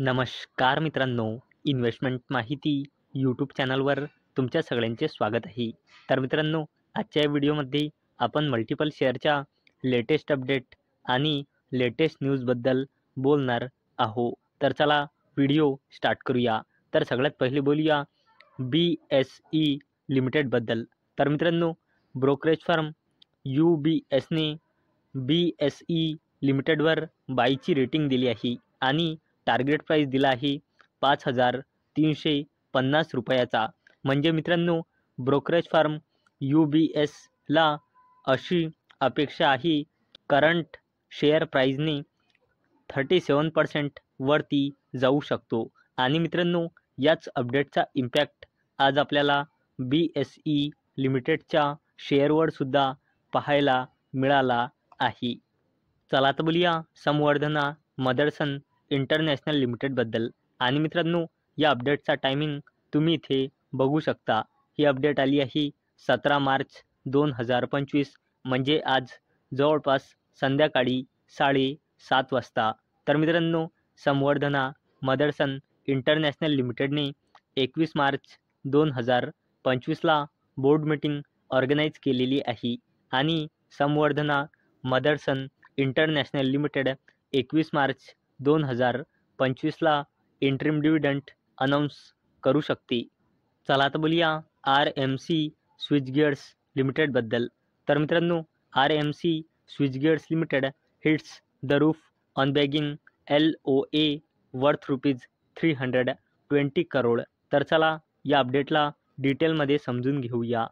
नमस्कार मित्रांनो, इन्व्हेस्टमेंट माहिती यूट्यूब चॅनलवर तुमच्या सगळ्यांचे स्वागत आहे. तर मित्रांनो, आजच्या या व्हिडिओमध्ये आपण मल्टिपल शेअरच्या लेटेस्ट अपडेट आणि लेटेस्ट न्यूजबद्दल बोलणार आहोत. तर चला व्हिडिओ स्टार्ट करूया. तर सगळ्यात पहिले बोलूया BSE लिमिटेडबद्दल. तर मित्रांनो, ब्रोकरेज फर्म UBSने BSE लिमिटेडवर बायची रेटिंग दिली आहे आणि टार्गेट प्राईस दिला आहे 5,350 रुपयाचा. म्हणजे मित्रांनो, ब्रोकरेज फर्म UBSला अशी अपेक्षा आहे करंट शेअर प्राईजने 37% वरती जाऊ शकतो. आणि मित्रांनो, याच अपडेटचा इम्पॅक्ट आज आपल्याला BSE लिमिटेडच्या शेअरवर सुद्धा पाहायला मिळाला आहे. चला तर बोलूया संवर्धना मदरसन इंटरनॅशनल लिमिटेडबद्दल. आणि मित्रांनो, या अपडेटचा टायमिंग तुम्ही इथे बघू शकता. ही अपडेट आली आहे 17 मार्च 2025, म्हणजे आज जवळपास संध्याकाळी 7:30 वाजता. तर मित्रांनो, संवर्धना मदरसन इंटरनॅशनल लिमिटेडने 21 मार्च 2025ला बोर्ड मीटिंग ऑर्गनाईज केलेली आहे आणि संवर्धना मदरसन इंटरनॅशनल लिमिटेड 21 मार्च 2025ला इंटरिम डिव्हिडंड अनाऊन्स करू शकते. चला आता बोलूया RMC स्विचगेअर्स लिमिटेडबद्दल. तर मित्रांनो, RMC switchgears limited hits the roof on bagging LOA worth ₹320 crore. तर चला या अपडेटला डिटेलमध्ये समजून घेऊया.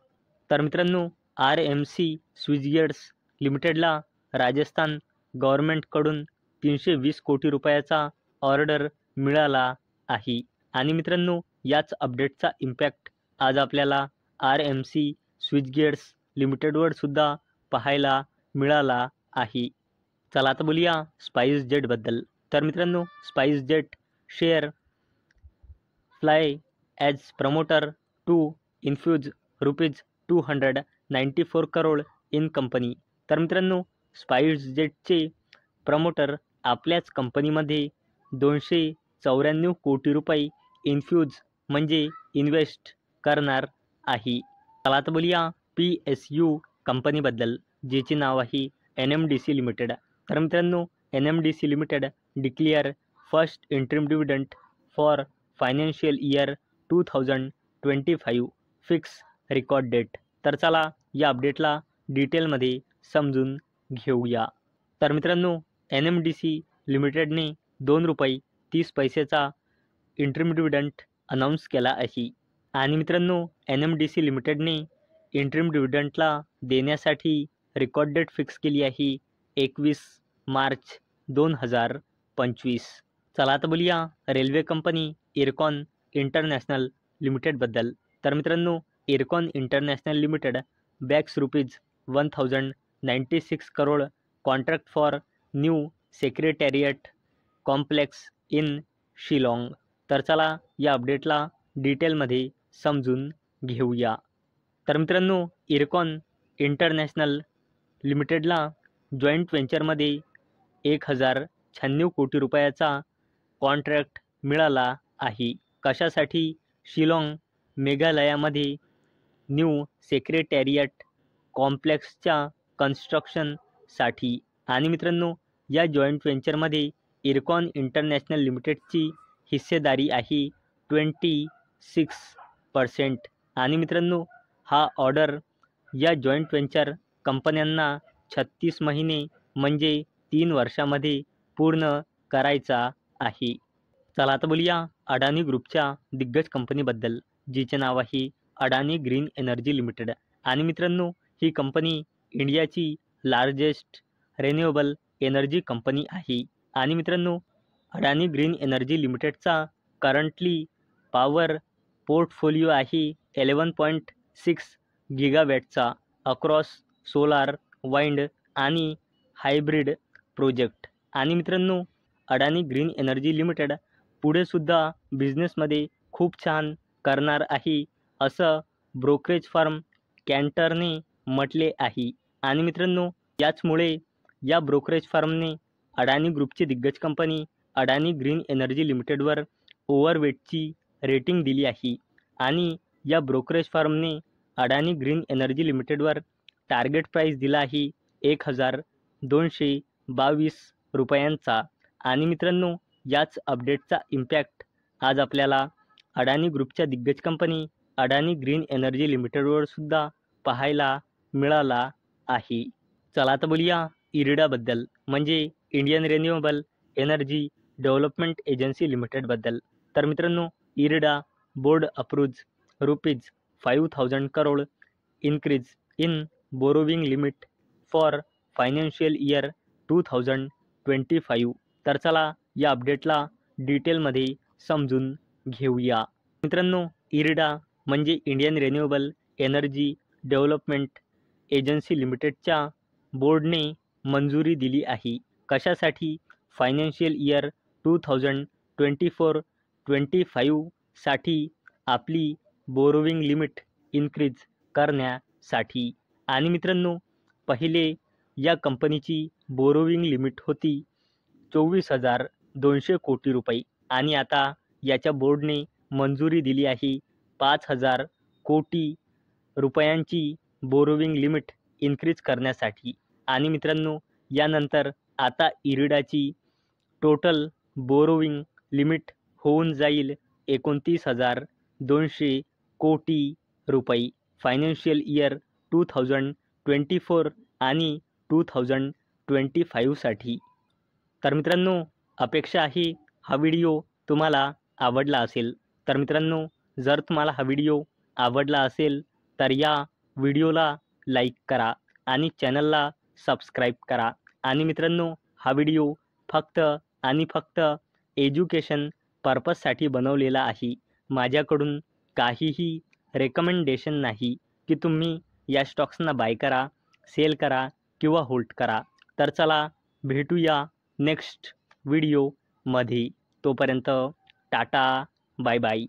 तर मित्रांनो, RMC स्विचगेअर्स लिमिटेडला राजस्थान गव्हर्नमेंटकडून 320 कोटी रुपयाचा ऑर्डर मिळाला आहे. आणि मित्रांनो, याच अपडेटचा इम्पॅक्ट आज आपल्याला RMC स्विचगेअर्स लिमिटेडवर सुद्धा पाहायला मिळाला आहे. चला आता बोलूया स्पाइसजेटबद्दल. तर मित्रांनो, SpiceJet share fly as promoter to infuse ₹294 crore in company. तर मित्रांनो, स्पाइसजेटचे प्रमोटर आपल्याच कंपनीमध्ये 294 कोटी रुपये इन्फ्यूज म्हणजे इन्व्हेस्ट करणार आहे. चला आता बोलूया PSU कंपनीबद्दल, जिचे नाव आहे NMDC लिमिटेड. तर मित्रांनो, NMDC limited declare first interim dividend for financial year 2025 fix record date. तर चला या अपडेटला डिटेलमध्ये समजून घेऊया. तर मित्रांनो, NMDC लिमिटेडने ₹2.30चा इंटरिम डिव्हिडंड अनाऊन्स केला आहे. आणि मित्रांनो, NMDC लिमिटेडने इंटरिम डिव्हिडंडला देण्यासाठी रेकॉर्ड डेट फिक्स केली आहे 21 मार्च 2025. चला आता बोलूया रेल्वे कंपनी इरकॉन इंटरनॅशनल लिमिटेडबद्दल. तर मित्रांनो, Ircon international limited bags ₹1096 crore contract for new secretariat complex in Shillong. तर चला या अपडेटला डिटेलमध्ये समजून घेऊया. तर मित्रांनो, इरकॉन इंटरनॅशनल लिमिटेडला जॉईंट व्हेंचरमध्ये 1,096 कोटी रुपयाचा कॉन्ट्रॅक्ट मिळाला आहे. कशासाठी? शिलाँग मेघालयामध्ये न्यू सेक्रेटॅरिएट कॉम्प्लेक्सच्या कन्स्ट्रक्शनसाठी. आणि मित्रांनो, या जॉईंट व्हेंचरमध्ये इरकॉन इंटरनॅशनल लिमिटेडची हिस्सेदारी आहे 26%. आणि मित्रांनो, हा ऑर्डर या जॉईंट व्हेंचर कंपन्यांना 36 महिने म्हणजे 3 वर्षामध्ये पूर्ण करायचा आहे. चला आता बोलूया अडानी ग्रुपच्या दिग्गज कंपनीबद्दल, जिचे नाव आहे अडानी ग्रीन एनर्जी लिमिटेड. आणि मित्रांनो, ही कंपनी इंडियाची लार्जेस्ट रिन्युएबल एनर्जी कंपनी आहे. आणि मित्रांनो, अडानी ग्रीन एनर्जी लिमिटेडचा करंटली पॉवर पोर्टफोलिओ आहे 11.6 गिगावॅटचा अक्रॉस सोलार, वाइंड आणि हायब्रिड प्रोजेक्ट. आणि मित्रांनो, अडानी ग्रीन एनर्जी लिमिटेड पुढे सुद्धा बिझनेसमध्ये खूप छान करणार आहे, असं ब्रोकरेज फर्म कॅन्टरने म्हटले आहे. आणि मित्रांनो, याचमुळे या ब्रोकरेज फर्मने अडानी ग्रुपची दिग्गज कंपनी अडानी ग्रीन एनर्जी लिमिटेडवर ओव्हरवेटची रेटिंग दिली आहे आणि या ब्रोकरेज फर्मने अडानी ग्रीन एनर्जी लिमिटेडवर टार्गेट प्राईस दिला आहे 1,222 रुपयांचा. आणि मित्रांनो, याच अपडेटचा इम्पॅक्ट आज आपल्याला अडानी ग्रुपच्या दिग्गज कंपनी अडानी ग्रीन एनर्जी लिमिटेडवर सुद्धा पाहायला मिळाला आहे. चला आता बोलूया इरिडाबद्दल, म्हणजे Indian renewable energy development agency लिमिटेडबद्दल. तर मित्रांनो, IREDA board approves ₹5,000 crore increase in borrowing limit for financial year 2025. तर चला या अपडेटला डिटेलमध्ये समजून घेऊया. मित्रांनो, इरिडा म्हणजे Indian renewable energy development agency लिमिटेडच्या बोर्डने मंजुरी दिली आहे. कशासाठी? फायनान्शियल इयर 2024-25 साठी आपली बोरोविंग लिमिट इन्क्रीज करण्यासाठी. आणि मित्रांनो, पहिले या कंपनीची बोरोविंग लिमिट होती 24,200 कोटी रुपये आणि आता याच्या बोर्डने मंजुरी दिली आहे 5,000 कोटी रुपयांची बोरोविंग लिमिट इन्क्रीज करण्यासाठी. आणि मित्रांनो, यानंतर आता इरिडाची टोटल बोरोविंग लिमिट होऊन जाईल 29,200 कोटी रुपये फायनान्शियल इयर 2024 आणि 2025 साठी. तर मित्रांनो, अपेक्षा आहे हा व्हिडिओ तुम्हाला आवडला असेल. तर मित्रांनो, जर तुम्हाला हा व्हिडिओ आवडला असेल तर या व्हिडिओला लाईक करा आणि चॅनलला सबस्क्राईब करा. आणि मित्रांनो, हा व्हिडिओ फक्त आणि फक्त एज्युकेशन पर्पजसाठी बनवलेला आहे. माझ्याकडून काहीही रेकमेंडेशन नाही की तुम्ही या स्टॉक्सना बाय करा, सेल करा किंवा होल्ड करा. तर चला भेटूया नेक्स्ट व्हिडिओमध्ये. तोपर्यंत टाटा, बाय बाय.